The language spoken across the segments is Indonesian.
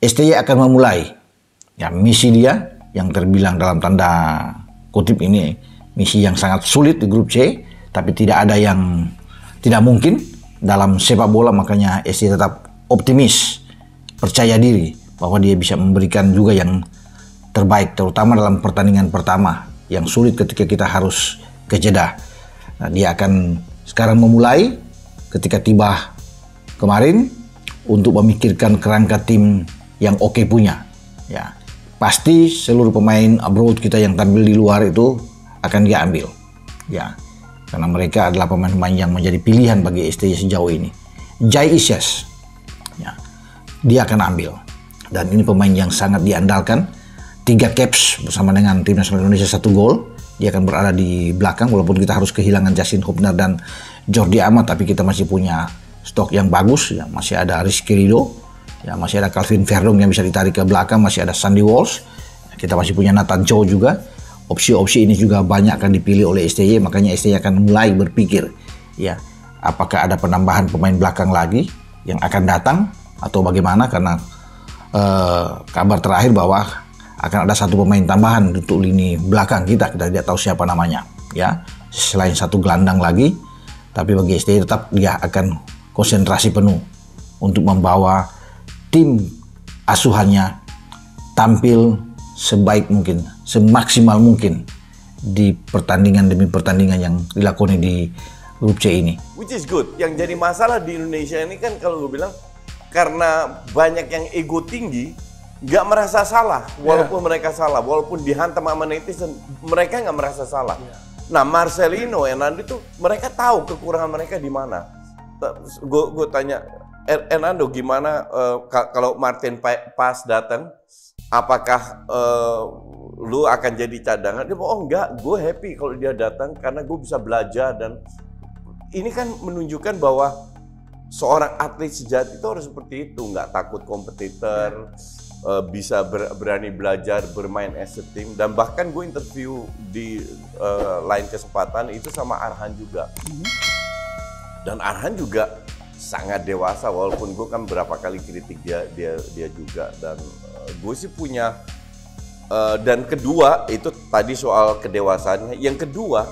STY akan memulai ya misi dia yang terbilang dalam tanda kutip ini misi yang sangat sulit di grup C, tapi tidak ada yang tidak mungkin dalam sepak bola. Makanya STY tetap optimis, percaya diri bahwa dia bisa memberikan juga yang terbaik, terutama dalam pertandingan pertama yang sulit ketika kita harus ke Jeddah. Nah, dia akan sekarang memulai ketika tiba kemarin untuk memikirkan kerangka tim yang oke punya. Ya, pasti seluruh pemain abroad kita yang tampil di luar itu akan dia ambil. Ya, karena mereka adalah pemain-pemain yang menjadi pilihan bagi STY sejauh ini. Jai Isyas, ya, dia akan ambil. Dan ini pemain yang sangat diandalkan. 3 caps bersama dengan tim nasional Indonesia, 1 gol. Dia akan berada di belakang walaupun kita harus kehilangan Justin Hubner dan Jordi Amat, tapi kita masih punya stok yang bagus. Ya, masih ada Rizky Ridho, ya, masih ada Calvin Verdong yang bisa ditarik ke belakang, masih ada Sandy Walsh. Kita masih punya Nathan Chow juga. Opsi-opsi ini juga banyak akan dipilih oleh STY, makanya STY akan mulai berpikir, ya, apakah ada penambahan pemain belakang lagi yang akan datang atau bagaimana, karena kabar terakhir bahwa akan ada 1 pemain tambahan untuk lini belakang kita tidak tahu siapa namanya, ya, selain 1 gelandang lagi. Tapi bagi STY tetap dia akan konsentrasi penuh untuk membawa tim asuhannya tampil sebaik mungkin, semaksimal mungkin di pertandingan demi pertandingan yang dilakoni di grup C ini. Which is good. Yang jadi masalah di Indonesia ini kan kalau gue bilang karena banyak yang ego tinggi, nggak merasa salah, walaupun mereka salah, walaupun dihantam sama netizen, mereka nggak merasa salah. Nah, Marcelino, Hernando itu mereka tahu kekurangan mereka di mana. Gue tanya, Hernando gimana kalau Martin Pas datang, apakah lu akan jadi cadangan? Dia bilang, oh enggak, gue happy kalau dia datang karena gue bisa belajar. Dan ini kan menunjukkan bahwa seorang atlet sejati itu harus seperti itu, nggak takut kompetitor. Bisa berani belajar, bermain as a team. Dan bahkan gue interview di lain kesempatan itu sama Arhan juga. Dan Arhan juga sangat dewasa, walaupun gue kan berapa kali kritik dia juga. Dan gue sih punya dan kedua itu tadi soal kedewasaannya. Yang kedua,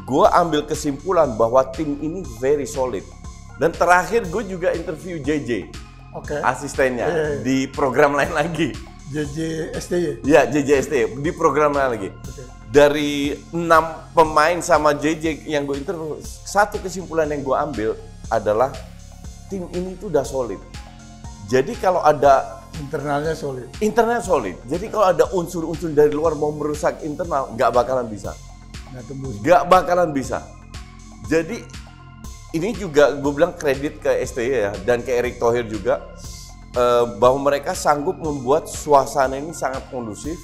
gue ambil kesimpulan bahwa tim ini very solid. Dan terakhir gue juga interview JJ. Asistennya di program lain lagi. JJ STY? Ya, JJ STY di program lain lagi. Dari 6 pemain sama JJ yang gue interview, satu kesimpulan yang gue ambil adalah tim ini tuh udah solid. Jadi kalau ada internalnya solid. Internal solid. Jadi kalau ada unsur-unsur dari luar mau merusak internal, nggak bakalan bisa. Nggak bakalan bisa. Jadi ini juga gue bilang kredit ke STY ya, dan ke Erick Thohir juga, bahwa mereka sanggup membuat suasana ini sangat kondusif,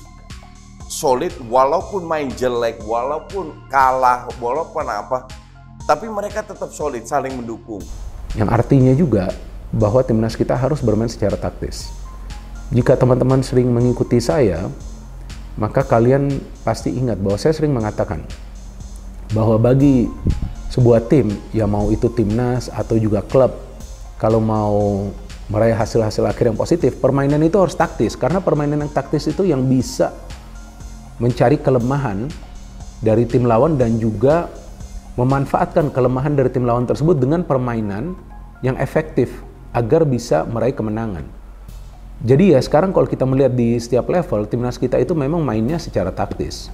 solid, walaupun main jelek, walaupun kalah, walaupun apa, tapi mereka tetap solid, saling mendukung. Yang artinya juga bahwa timnas kita harus bermain secara taktis. Jika teman-teman sering mengikuti saya, maka kalian pasti ingat bahwa saya sering mengatakan bahwa bagi sebuah tim, ya mau itu timnas atau juga klub, kalau mau meraih hasil-hasil akhir yang positif, permainan itu harus taktis. Karena permainan yang taktis itu yang bisa mencari kelemahan dari tim lawan dan juga memanfaatkan kelemahan dari tim lawan tersebut dengan permainan yang efektif agar bisa meraih kemenangan. Jadi ya sekarang kalau kita melihat di setiap level, timnas kita itu memang mainnya secara taktis.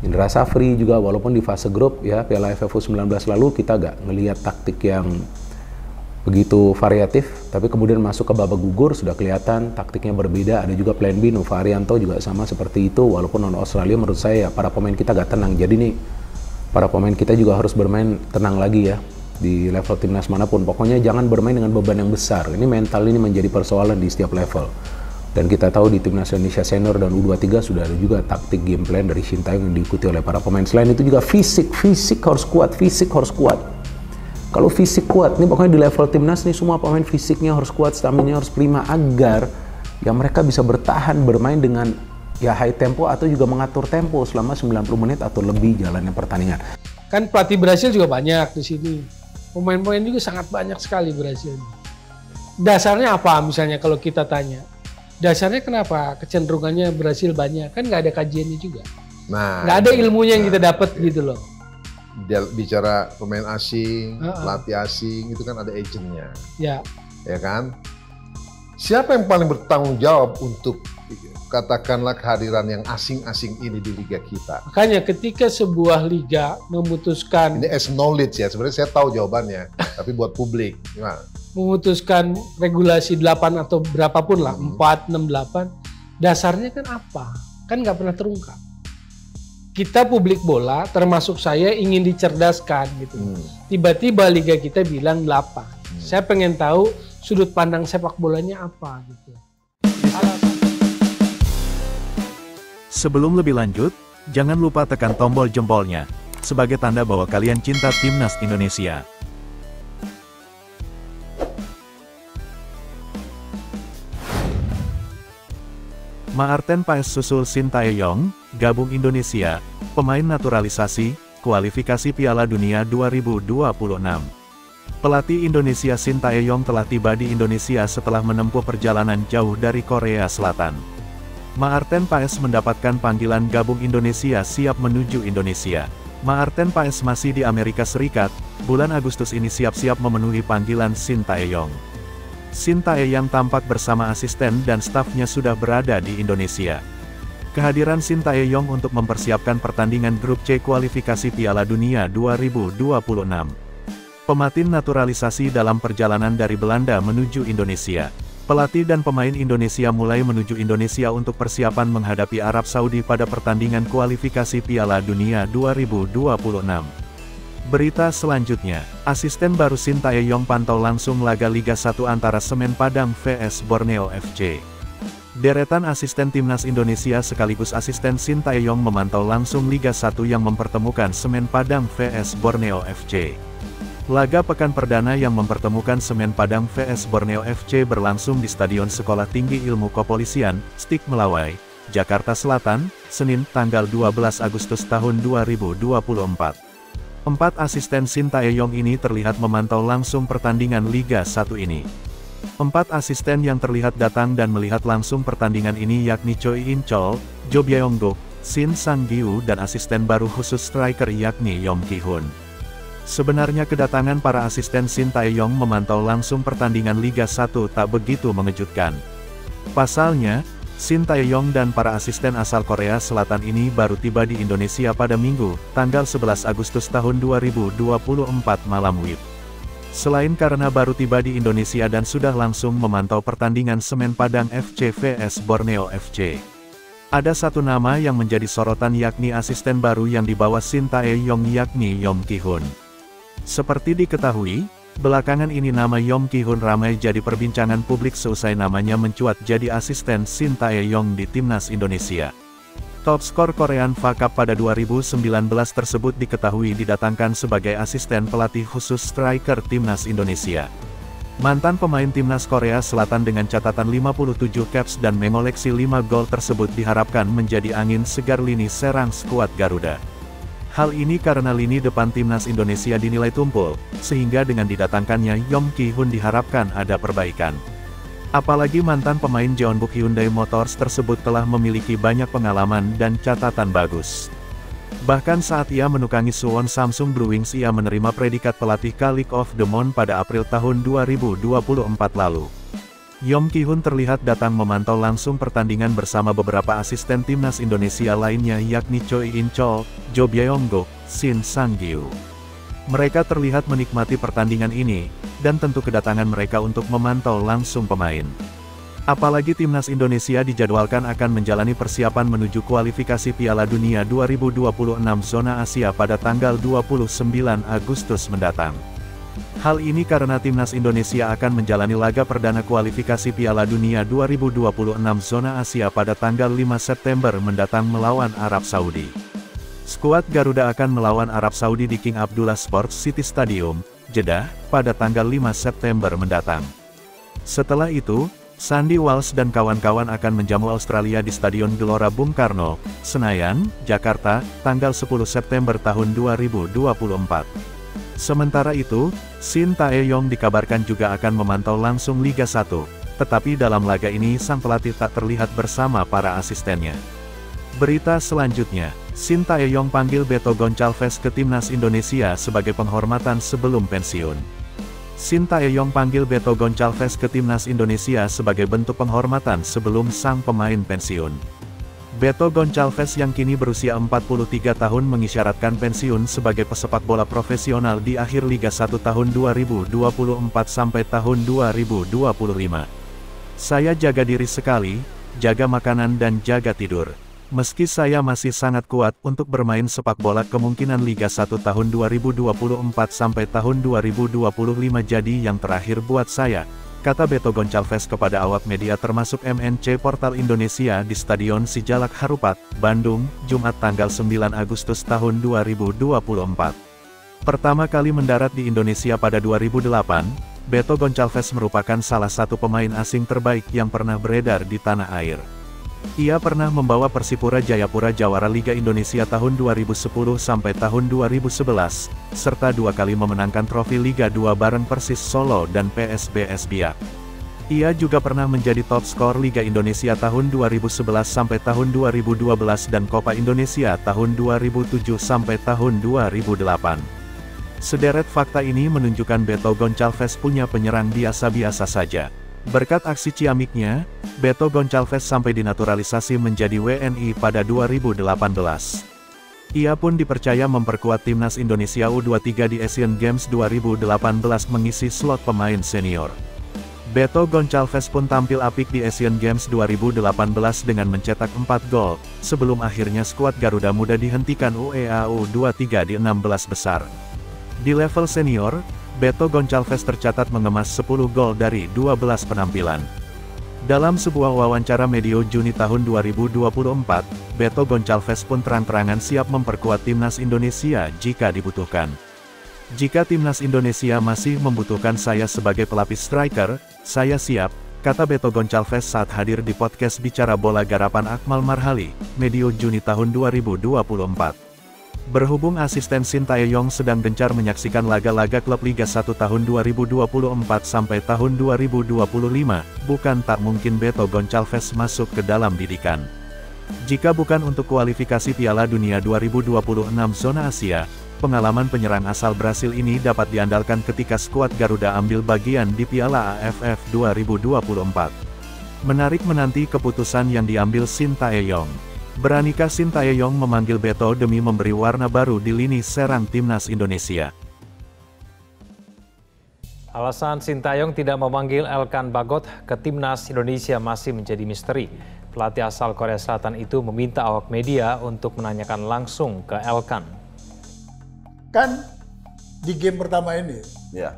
Indra Safri juga walaupun di fase grup ya Piala AFF U19 lalu kita gak ngelihat taktik yang begitu variatif, tapi kemudian masuk ke babak gugur sudah kelihatan taktiknya berbeda. Ada juga plan B, Nova Arianto juga sama seperti itu, walaupun non Australia menurut saya ya, para pemain kita gak tenang. Jadi nih para pemain kita juga harus bermain tenang lagi ya di level timnas manapun. Pokoknya jangan bermain dengan beban yang besar. Ini mental ini menjadi persoalan di setiap level. Dan kita tahu di Timnas Indonesia Senior dan U23 sudah ada juga taktik game plan dari Sintayong yang diikuti oleh para pemain. Selain itu juga fisik harus kuat, Kalau fisik kuat, ini pokoknya di level timnas nih semua pemain fisiknya harus kuat, stamina harus prima agar ya mereka bisa bertahan bermain dengan ya high tempo atau juga mengatur tempo selama 90 menit atau lebih jalannya pertandingan. Kan pelatih Brasil juga banyak di sini. Pemain-pemain juga sangat banyak sekali Brasil. Dasarnya apa misalnya kalau kita tanya? Dasarnya kenapa kecenderungannya Brasil banyak? Kan nggak ada kajiannya juga. Nah, Nggak ada ilmunya yang kita dapat gitu loh. dia bicara pemain asing, pelatih asing, itu kan ada agentnya, Ya, ya kan? Siapa yang paling bertanggung jawab untuk katakanlah kehadiran yang asing-asing ini di liga kita? makanya ketika sebuah liga memutuskan Ini as knowledge ya, sebenarnya saya tahu jawabannya, tapi buat publik, gimana? memutuskan regulasi 8 atau berapapun lah, 4, 6, 8, dasarnya kan apa? Kan nggak pernah terungkap. Kita publik bola, termasuk saya, ingin dicerdaskan gitu. Tiba-tiba liga kita bilang 8. Saya pengen tahu sudut pandang sepak bolanya apa gitu. Sebelum lebih lanjut, jangan lupa tekan tombol jempolnya, sebagai tanda bahwa kalian cinta Timnas Indonesia. Maarten Paes susul Sintayong, gabung Indonesia, pemain naturalisasi, kualifikasi Piala Dunia 2026. Pelatih Indonesia Sintayong telah tiba di Indonesia setelah menempuh perjalanan jauh dari Korea Selatan. Maarten Paes mendapatkan panggilan gabung Indonesia siap menuju Indonesia. Maarten Paes masih di Amerika Serikat, bulan Agustus ini siap-siap memenuhi panggilan Sintayong. Sintayong tampak bersama asisten dan stafnya sudah berada di Indonesia. Kehadiran Sintayong untuk mempersiapkan pertandingan grup C kualifikasi Piala Dunia 2026. Pemain naturalisasi dalam perjalanan dari Belanda menuju Indonesia. Pelatih dan pemain Indonesia mulai menuju Indonesia untuk persiapan menghadapi Arab Saudi pada pertandingan kualifikasi Piala Dunia 2026. Berita selanjutnya, asisten baru Sintayong pantau langsung laga Liga 1 antara Semen Padang vs Borneo FC. Deretan asisten Timnas Indonesia sekaligus asisten Sintayong memantau langsung Liga 1 yang mempertemukan Semen Padang vs Borneo FC. Laga pekan perdana yang mempertemukan Semen Padang vs Borneo FC berlangsung di Stadion Sekolah Tinggi Ilmu Kepolisian, Stik Melawai, Jakarta Selatan, Senin tanggal 12 Agustus tahun 2024. 4 asisten Sintayong ini terlihat memantau langsung pertandingan Liga 1 ini. 4 asisten yang terlihat datang dan melihat langsung pertandingan ini yakni Choi In-chol, Jo Byung-guk, Shin Sang-gyu dan asisten baru khusus striker yakni Yong Ki-hun. Sebenarnya kedatangan para asisten Sintayong memantau langsung pertandingan Liga 1 tak begitu mengejutkan. Pasalnya, Sintayong dan para asisten asal Korea Selatan ini baru tiba di Indonesia pada Minggu, tanggal 11 Agustus tahun 2024 malam WIB. Selain karena baru tiba di Indonesia dan sudah langsung memantau pertandingan Semen Padang FC vs Borneo FC. Ada satu nama yang menjadi sorotan yakni asisten baru yang dibawa Sintayong yakni Yong Ki-hun. Seperti diketahui, belakangan ini nama Yong Ki-hun ramai jadi perbincangan publik seusai namanya mencuat jadi asisten Sintayong di Timnas Indonesia. Top skor Korean FA Cup pada 2019 tersebut diketahui didatangkan sebagai asisten pelatih khusus striker Timnas Indonesia. Mantan pemain Timnas Korea Selatan dengan catatan 57 caps dan mengoleksi 5 gol tersebut diharapkan menjadi angin segar lini serang skuad Garuda. Hal ini karena lini depan Timnas Indonesia dinilai tumpul, sehingga dengan didatangkannya Yong Ki-hun diharapkan ada perbaikan. Apalagi mantan pemain Jeonbuk Hyundai Motors tersebut telah memiliki banyak pengalaman dan catatan bagus. Bahkan saat ia menukangi Suwon Samsung Blue Wings ia menerima predikat pelatih League of the Month pada April tahun 2024 lalu. Yong Ki-hun terlihat datang memantau langsung pertandingan bersama beberapa asisten Timnas Indonesia lainnya yakni Choi In-chol, Jo Byung-guk, Shin Sang-gyu. Mereka terlihat menikmati pertandingan ini, dan tentu kedatangan mereka untuk memantau langsung pemain. Apalagi Timnas Indonesia dijadwalkan akan menjalani persiapan menuju kualifikasi Piala Dunia 2026 zona Asia pada tanggal 29 Agustus mendatang. Hal ini karena Timnas Indonesia akan menjalani laga perdana kualifikasi Piala Dunia 2026 zona Asia pada tanggal 5 September mendatang melawan Arab Saudi. Skuad Garuda akan melawan Arab Saudi di King Abdullah Sports City Stadium, Jeddah, pada tanggal 5 September mendatang. Setelah itu, Sandy Walsh dan kawan-kawan akan menjamu Australia di Stadion Gelora Bung Karno, Senayan, Jakarta, tanggal 10 September tahun 2024. Sementara itu, Sintayong dikabarkan juga akan memantau langsung Liga 1. tetapi dalam laga ini sang pelatih tak terlihat bersama para asistennya. Berita selanjutnya, Sintayong panggil Beto Goncalves ke Timnas Indonesia sebagai penghormatan sebelum pensiun. Sintayong panggil Beto Goncalves ke Timnas Indonesia sebagai bentuk penghormatan sebelum sang pemain pensiun. Beto Goncalves yang kini berusia 43 tahun mengisyaratkan pensiun sebagai pesepak bola profesional di akhir Liga 1 tahun 2024 sampai tahun 2025. Saya jaga diri sekali, jaga makanan dan jaga tidur. Meski saya masih sangat kuat untuk bermain sepak bola kemungkinan Liga 1 tahun 2024 sampai tahun 2025 jadi yang terakhir buat saya, kata Beto Goncalves kepada awak media termasuk MNC Portal Indonesia di Stadion Sijalak Harupat, Bandung, Jumat tanggal 9 Agustus tahun 2024. Pertama kali mendarat di Indonesia pada 2008, Beto Goncalves merupakan salah satu pemain asing terbaik yang pernah beredar di tanah air. Ia pernah membawa Persipura Jayapura jawara Liga Indonesia tahun 2010 sampai tahun 2011, serta 2 kali memenangkan trofi Liga 2 bareng Persis Solo dan PSBS Biak. Ia juga pernah menjadi top skor Liga Indonesia tahun 2011 sampai tahun 2012 dan Copa Indonesia tahun 2007 sampai tahun 2008. Sederet fakta ini menunjukkan Beto Goncalves punya penyerang biasa-biasa saja. Berkat aksi ciamiknya, Beto Goncalves sampai dinaturalisasi menjadi WNI pada 2018. Ia pun dipercaya memperkuat Timnas Indonesia U23 di Asian Games 2018 mengisi slot pemain senior. Beto Goncalves pun tampil apik di Asian Games 2018 dengan mencetak 4 gol, sebelum akhirnya skuad Garuda Muda dihentikan UEFA U23 di 16 besar. Di level senior, Beto Goncalves tercatat mengemas 10 gol dari 12 penampilan. Dalam sebuah wawancara medio Juni tahun 2024, Beto Goncalves pun terang-terangan siap memperkuat Timnas Indonesia jika dibutuhkan. Jika Timnas Indonesia masih membutuhkan saya sebagai pelapis striker, saya siap, kata Beto Goncalves saat hadir di podcast Bicara Bola Garapan Akmal Marhali, medio Juni tahun 2024. Berhubung asisten Sintayong sedang gencar menyaksikan laga-laga klub Liga 1 tahun 2024 sampai tahun 2025, bukan tak mungkin Beto Goncalves masuk ke dalam didikan. Jika bukan untuk kualifikasi Piala Dunia 2026 zona Asia, pengalaman penyerang asal Brasil ini dapat diandalkan ketika skuad Garuda ambil bagian di Piala AFF 2024. Menarik menanti keputusan yang diambil Sintayong. Beranikah Sintayong memanggil Beto demi memberi warna baru di lini serang Timnas Indonesia? Alasan Sintayong tidak memanggil Elkan Bagot ke Timnas Indonesia masih menjadi misteri. Pelatih asal Korea Selatan itu meminta awak media untuk menanyakan langsung ke Elkan. Kan di game pertama ini, Ya,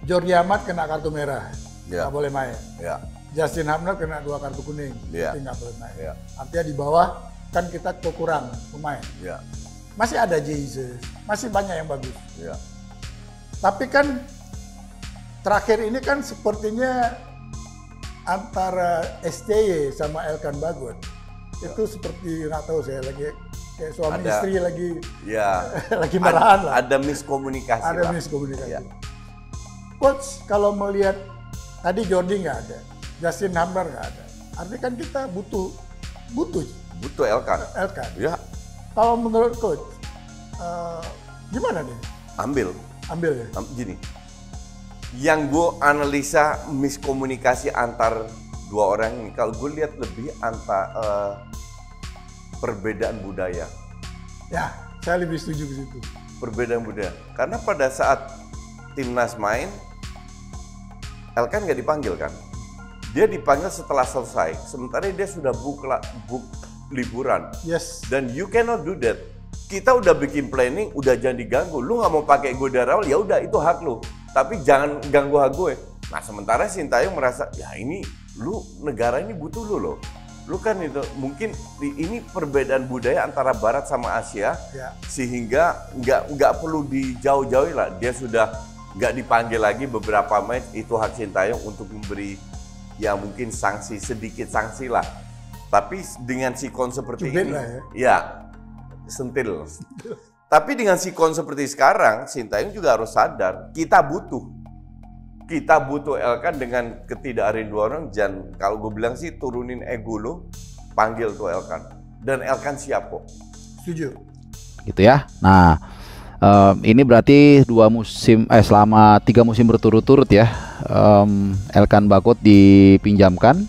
Jordi Amat kena kartu merah, Ya. nggak boleh main. ya, Justin Hamner kena 2 kartu kuning, Ya. jadi nggak boleh main. Ya. Artinya di bawah kan kita kurang pemain. ya, Masih ada Jesus, masih banyak yang bagus. ya. Tapi kan terakhir ini kan sepertinya antara STY sama Elkan Bagot itu seperti nggak tahu saya lagi kayak suami Ada- istri lagi Ya. lagi marahan lah. Ada miskomunikasi Ada lah. miskomunikasi. Ya. Coach kalau melihat tadi Jordi nggak ada, Justin Hamner nggak ada. Artinya kan kita butuh Butuh Elkan. Elkan. Ya, Kalau menurut coach gimana nih? ambil. Ambil ya. Gini, yang gue analisa miskomunikasi antar dua orang ini, kalau gue lihat lebih antara perbedaan budaya. Ya, saya lebih setuju ke situ. Perbedaan budaya. Karena pada saat timnas main, Elkan nggak dipanggil kan? Dia dipanggil setelah selesai. Sementara dia sudah book liburan. Yes. Dan you cannot do that. Kita udah bikin planning, udah jangan diganggu. Lu nggak mau pakai gue dari awal, ya udah itu hak lu. Tapi jangan ganggu hak gue. Nah sementara Sintayong merasa, ya ini lu negara ini butuh lu loh. Lu kan itu mungkin ini perbedaan budaya antara Barat sama Asia, Ya. sehingga nggak perlu dijauh-jauhi lah. Dia sudah nggak dipanggil lagi beberapa match, itu hak Sintayong untuk memberi ya mungkin sanksi, sedikit sanksi lah. Tapi dengan sikon seperti Cubit ini, lah ya. ya sentil. Tapi dengan sikon seperti sekarang, Sintayong juga harus sadar kita butuh. kita butuh Elkan dengan ketidakrinduan orang. Dan kalau gue bilang sih turunin ego lo, panggil tuh Elkan. Dan Elkan siap kok. Setuju. Gitu ya. Nah, ini berarti selama 3 musim berturut-turut ya, Elkan Bagot dipinjamkan.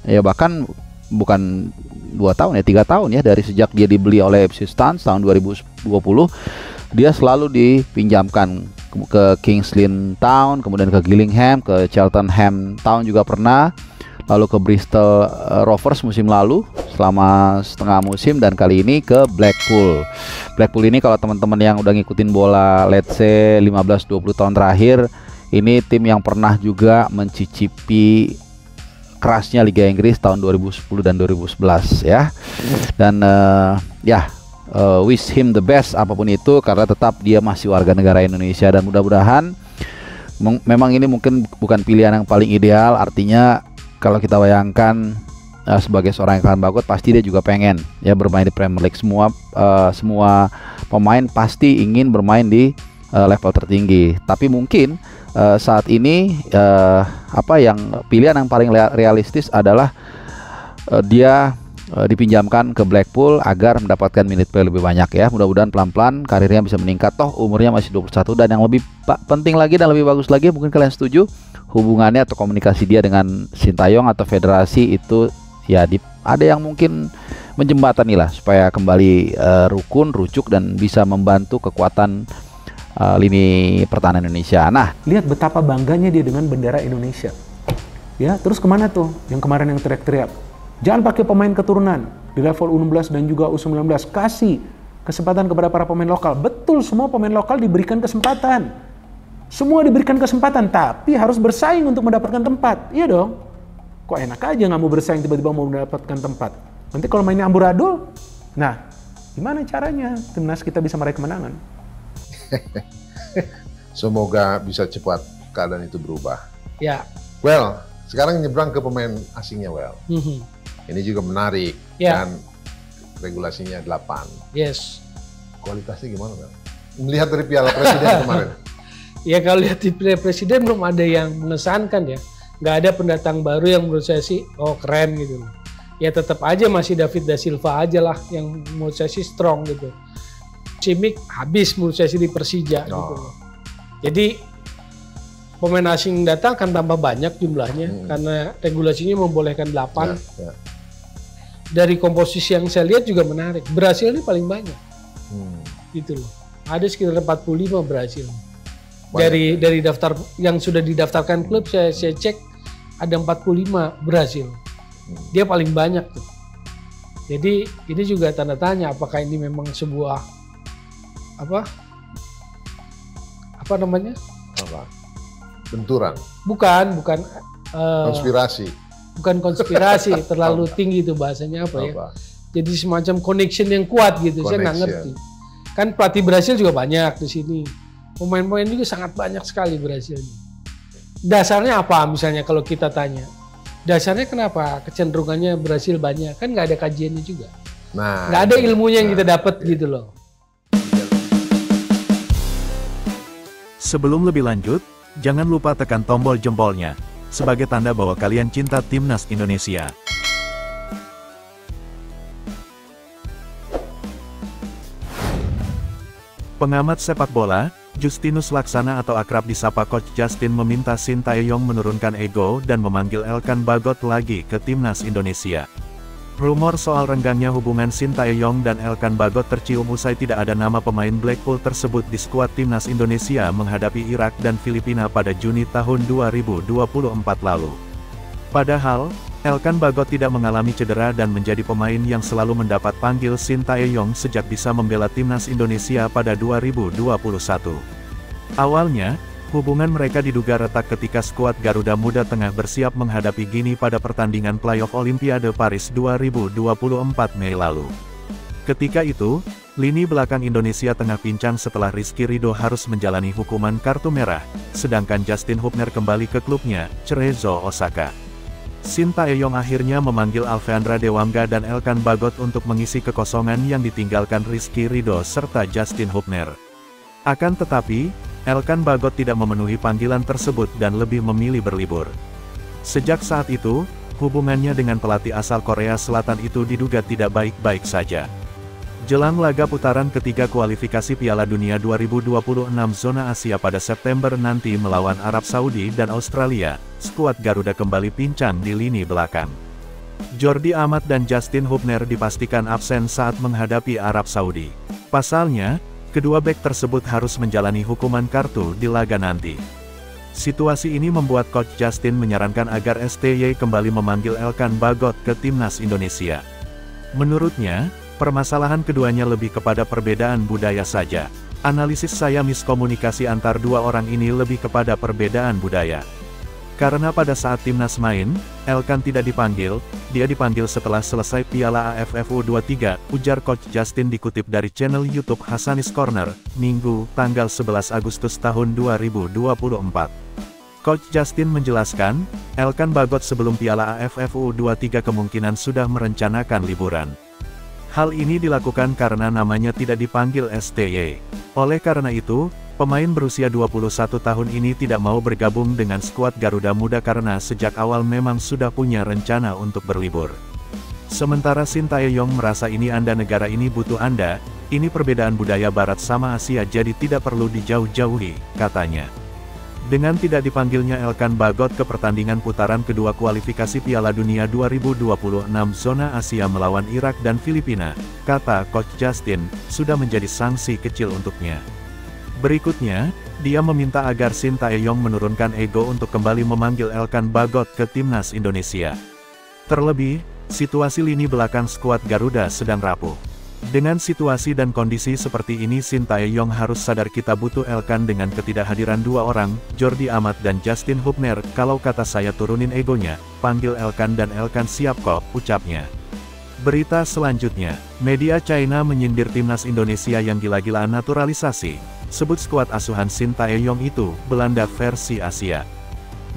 Ya bahkan bukan 2 tahun ya, 3 tahun ya, dari sejak dia dibeli oleh FC Stans tahun 2020, dia selalu dipinjamkan ke Kings Lynn Town, kemudian ke Gillingham, ke Cheltenham Town juga pernah, lalu ke Bristol Rovers musim lalu selama setengah musim, dan kali ini ke Blackpool. Blackpool ini kalau teman-teman yang udah ngikutin bola let's say 15-20 tahun terakhir, ini tim yang pernah juga mencicipi kerasnya Liga Inggris tahun 2010 dan 2011 ya. Dan wish him the best apapun itu, karena tetap dia masih warga negara Indonesia, dan mudah-mudahan memang ini mungkin bukan pilihan yang paling ideal. Artinya kalau kita bayangkan sebagai seorang Elkan Bagot, pasti dia juga pengen ya bermain di Premier League. Semua pemain pasti ingin bermain di level tertinggi, tapi mungkin saat ini pilihan yang paling realistis adalah dia dipinjamkan ke Blackpool agar mendapatkan minute play lebih banyak ya. Mudah-mudahan pelan-pelan karirnya bisa meningkat, toh umurnya masih 21. Dan yang lebih penting lagi dan lebih bagus lagi, mungkin kalian setuju, hubungannya atau komunikasi dia dengan Sintayong atau federasi itu ya ada yang mungkin menjembatani lah supaya kembali rukun, rucuk, dan bisa membantu kekuatan lini pertahanan Indonesia. Nah, Lihat betapa bangganya dia dengan bendera Indonesia. Ya, terus kemana tuh yang kemarin yang teriak-teriak? Jangan pakai pemain keturunan di level U16 dan juga U19. Kasih kesempatan kepada para pemain lokal. Betul, semua pemain lokal diberikan kesempatan. Semua diberikan kesempatan, tapi harus bersaing untuk mendapatkan tempat. Iya dong. Kok enak aja nggak mau bersaing tiba-tiba mau mendapatkan tempat. Nanti kalau mainnya amburadul, nah gimana caranya timnas kita bisa meraih kemenangan? Semoga bisa cepat keadaan itu berubah. Ya. Well, sekarang nyebrang ke pemain asingnya, Well. Ini juga menarik, dan regulasinya 8. Yes. Kualitasnya gimana, Well? Melihat dari Piala Presiden kemarin. Ya kalau lihat di Piala Presiden belum ada yang mengesankan ya. Nggak ada pendatang baru yang menurut saya sih, keren gitu. Ya tetap aja masih David da Silva aja lah yang menurut saya sih strong gitu. Simic habis menurut saya sih di Persija gitu. Jadi pemain asing datang akan tambah banyak jumlahnya karena regulasinya membolehkan 8. Dari komposisi yang saya lihat juga menarik. Brasil ini paling banyak. Gitu loh. Ada sekitar 45 Brasil. Dari daftar yang sudah didaftarkan klub saya cek ada 45 Brasil. Dia paling banyak tuh. Jadi ini juga tanda tanya apakah ini memang sebuah apa namanya? Benturan. Bukan konspirasi. Bukan konspirasi, terlalu tinggi itu bahasanya apa ya? Jadi semacam connection yang kuat gitu. Saya nggak ngerti. Kan pelatih Brasil juga banyak di sini. Pemain-pemain juga sangat banyak sekali Brasil. Dasarnya apa misalnya kalau kita tanya? Dasarnya kenapa kecenderungannya Brasil banyak? Kan nggak ada kajiannya juga. Nggak ada ilmunya yang kita dapat gitu loh. Sebelum lebih lanjut, jangan lupa tekan tombol jempolnya, sebagai tanda bahwa kalian cinta Timnas Indonesia. Pengamat sepak bola, Justinus Laksana atau akrab disapa Coach Justin meminta Sintayong menurunkan ego dan memanggil Elkan Bagot lagi ke Timnas Indonesia. Rumor soal renggangnya hubungan Sintayong dan Elkan Bagot tercium usai tidak ada nama pemain Blackpool tersebut di skuad Timnas Indonesia menghadapi Irak dan Filipina pada Juni tahun 2024 lalu. Padahal, Elkan Bagot tidak mengalami cedera dan menjadi pemain yang selalu mendapat panggil Sintayong sejak bisa membela Timnas Indonesia pada 2021. Awalnya, hubungan mereka diduga retak ketika skuad Garuda Muda tengah bersiap menghadapi Gini pada pertandingan playoff Olimpiade Paris 2024 Mei lalu. Ketika itu, lini belakang Indonesia tengah pincang setelah Rizky Ridho harus menjalani hukuman kartu merah, sedangkan Justin Hubner kembali ke klubnya, Cerezo Osaka. Sintayong akhirnya memanggil Alfeandra Dewangga dan Elkan Bagot untuk mengisi kekosongan yang ditinggalkan Rizky Ridho serta Justin Hubner. Akan tetapi, Elkan Bagot tidak memenuhi panggilan tersebut dan lebih memilih berlibur. Sejak saat itu, hubungannya dengan pelatih asal Korea Selatan itu diduga tidak baik-baik saja. Jelang laga putaran ketiga kualifikasi Piala Dunia 2026 zona Asia pada September nanti melawan Arab Saudi dan Australia, skuad Garuda kembali pincang di lini belakang. Jordi Amat dan Justin Hubner dipastikan absen saat menghadapi Arab Saudi. Pasalnya, kedua bek tersebut harus menjalani hukuman kartu di laga nanti. Situasi ini membuat Coach Justin menyarankan agar STY kembali memanggil Elkan Bagot ke timnas Indonesia. Menurutnya, permasalahan keduanya lebih kepada perbedaan budaya saja. Analisis saya miskomunikasi antar dua orang ini lebih kepada perbedaan budaya. Karena pada saat timnas main, Elkan tidak dipanggil, dia dipanggil setelah selesai Piala AFF U23, ujar Coach Justin dikutip dari channel YouTube Hasanis Corner, Minggu, tanggal 11 Agustus tahun 2024. Coach Justin menjelaskan, Elkan Bagot sebelum Piala AFF U23 kemungkinan sudah merencanakan liburan. Hal ini dilakukan karena namanya tidak dipanggil STY. Oleh karena itu, pemain berusia 21 tahun ini tidak mau bergabung dengan skuad Garuda Muda karena sejak awal memang sudah punya rencana untuk berlibur. Sementara Shin Tae-yong merasa ini negara ini butuh Anda, ini perbedaan budaya Barat sama Asia jadi tidak perlu dijauh-jauhi, katanya. Dengan tidak dipanggilnya Elkan Bagot ke pertandingan putaran kedua kualifikasi Piala Dunia 2026 zona Asia melawan Irak dan Filipina, kata Coach Justin, sudah menjadi sanksi kecil untuknya. Berikutnya, dia meminta agar Shin Tae-yong menurunkan ego untuk kembali memanggil Elkan Bagot ke timnas Indonesia. Terlebih, situasi lini belakang skuad Garuda sedang rapuh. Dengan situasi dan kondisi seperti ini Shin Tae-yong harus sadar kita butuh Elkan dengan ketidakhadiran dua orang, Jordi Amat dan Justin Hubner. Kalau kata saya turunin egonya, panggil Elkan dan Elkan siap kok, ucapnya. Berita selanjutnya, media China menyindir timnas Indonesia yang gila-gilaan naturalisasi. Sebut skuad asuhan Shin Tae-yong itu, Belanda versi Asia.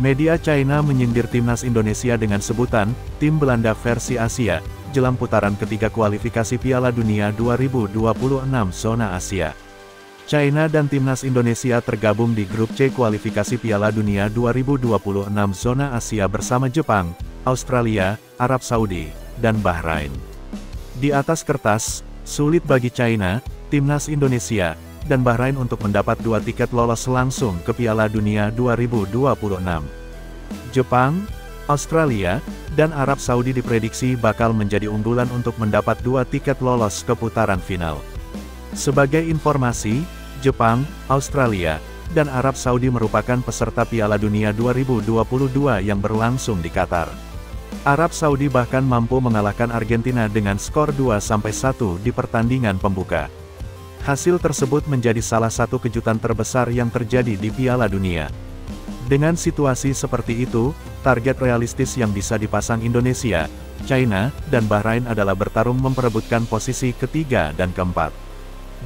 Media China menyindir timnas Indonesia dengan sebutan, tim Belanda versi Asia, jelang putaran ketiga kualifikasi Piala Dunia 2026 zona Asia. China dan timnas Indonesia tergabung di grup C kualifikasi Piala Dunia 2026 zona Asia bersama Jepang, Australia, Arab Saudi, dan Bahrain. Di atas kertas, sulit bagi China, timnas Indonesia, dan Bahrain untuk mendapat 2 tiket lolos langsung ke Piala Dunia 2026. Jepang, Australia, dan Arab Saudi diprediksi bakal menjadi unggulan untuk mendapat 2 tiket lolos ke putaran final. Sebagai informasi, Jepang, Australia, dan Arab Saudi merupakan peserta Piala Dunia 2022 yang berlangsung di Qatar. Arab Saudi bahkan mampu mengalahkan Argentina dengan skor 2-1 di pertandingan pembuka. Hasil tersebut menjadi salah satu kejutan terbesar yang terjadi di Piala Dunia. Dengan situasi seperti itu, target realistis yang bisa dipasang Indonesia, China, dan Bahrain adalah bertarung memperebutkan posisi ketiga dan keempat.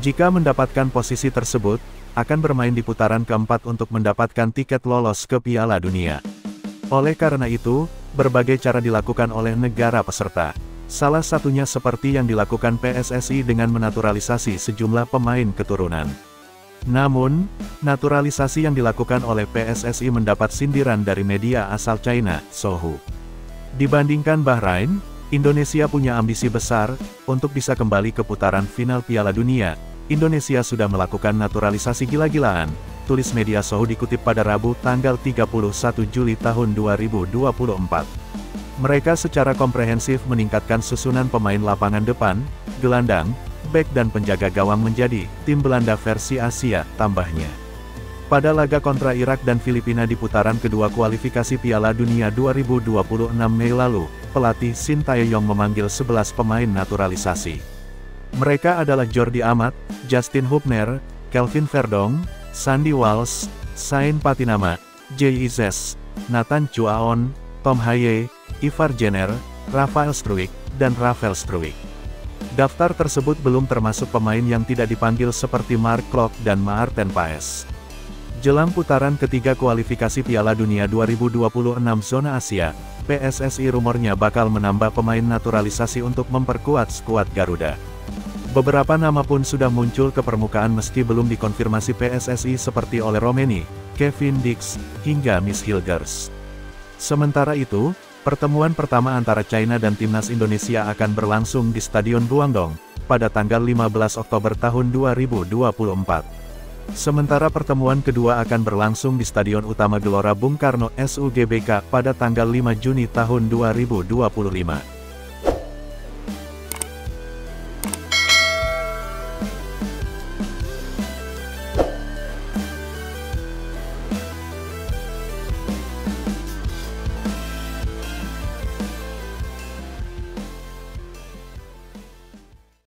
Jika mendapatkan posisi tersebut, akan bermain di putaran keempat untuk mendapatkan tiket lolos ke Piala Dunia. Oleh karena itu, berbagai cara dilakukan oleh negara peserta. Salah satunya seperti yang dilakukan PSSI dengan menaturalisasi sejumlah pemain keturunan. Namun, naturalisasi yang dilakukan oleh PSSI mendapat sindiran dari media asal China, Sohu. Dibandingkan Bahrain, Indonesia punya ambisi besar untuk bisa kembali ke putaran final Piala Dunia. Indonesia sudah melakukan naturalisasi gila-gilaan, tulis media Sohu dikutip pada Rabu tanggal 31 Juli tahun 2024. Mereka secara komprehensif meningkatkan susunan pemain lapangan depan, gelandang, bek dan penjaga gawang menjadi tim Belanda versi Asia, tambahnya. Pada laga kontra Irak dan Filipina di putaran kedua kualifikasi Piala Dunia 2026 Mei lalu, pelatih Shin Tae-yong memanggil 11 pemain naturalisasi. Mereka adalah Jordi Amat, Justin Hubner, Kelvin Verdong, Sandy Walsh, Sain Patinama, Jay Izes, Nathan Chuaon, Tom Haye, Ivar Jenner, Rafael Struijk, dan Rafael Struijk. Daftar tersebut belum termasuk pemain yang tidak dipanggil seperti Mark Klok dan Maarten Paes. Jelang putaran ketiga kualifikasi Piala Dunia 2026 zona Asia, PSSI rumornya bakal menambah pemain naturalisasi untuk memperkuat skuad Garuda. Beberapa nama pun sudah muncul ke permukaan meski belum dikonfirmasi PSSI seperti oleh Romeni, Kevin Dix, hingga Miss Hilgers. Sementara itu, pertemuan pertama antara China dan timnas Indonesia akan berlangsung di Stadion Guangdong pada tanggal 15 Oktober tahun 2024. Sementara pertemuan kedua akan berlangsung di Stadion Utama Gelora Bung Karno SUGBK pada tanggal 5 Juni tahun 2025.